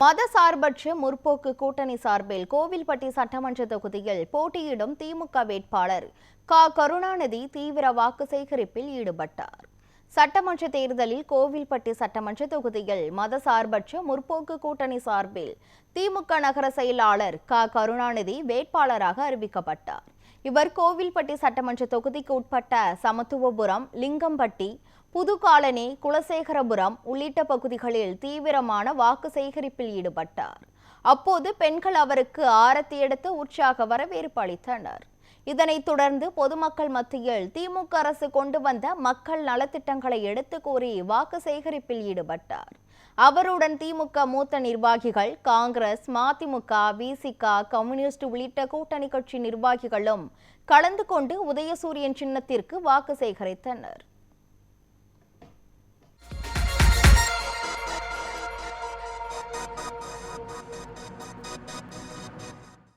மதசார்பற்ற முற்போக்கு கூட்டணி சார்பில் கோவில்பட்டி சட்டமன்ற தொகுதியில் போட்டியிடும் திமுக வேட்பாளர் கருணாநிதி தீவிர வாக்கு சேகரிப்பில் ஈடுபட்டார். சட்டமன்ற தேர்தலில் கோவில்பட்டி சட்டமன்ற தொகுதியில் மதசார்பற்ற முற்போக்கு கூட்டணி சார்பில் திமுக நகர செயலாளர் கருணாநிதி வேட்பாளராக அறிவிக்கப்பட்டார். இவர் கோவில்பட்டி சட்டமன்ற தொகுதிக்கு உட்பட்ட சமத்துவபுரம், லிங்கம்பட்டி, புதுகாலனி, குலசேகரபுரம் உள்ளிட்ட பகுதிகளில் தீவிரமான வாக்கு சேகரிப்பில் ஈடுபட்டார். அப்போது பெண்கள் அவருக்கு ஆரத்தி எடுத்து உற்சாக வரவேற்பு அளித்தனர். இதனைத் தொடர்ந்து பொதுமக்கள் மத்தியில் திமுக அரசு கொண்டு வந்த மக்கள் நலத்திட்டங்களை எடுத்து கூறி வாக்கு சேகரிப்பில் ஈடுபட்டார். அவருடன் திமுக மூத்த நிர்வாகிகள், காங்கிரஸ், மதிமுக, விசிக, கம்யூனிஸ்ட் உள்ளிட்ட கூட்டணி கட்சி நிர்வாகிகளும் கலந்து கொண்டு உதயசூரியன் சின்னத்திற்கு வாக்கு சேகரித்தனர்.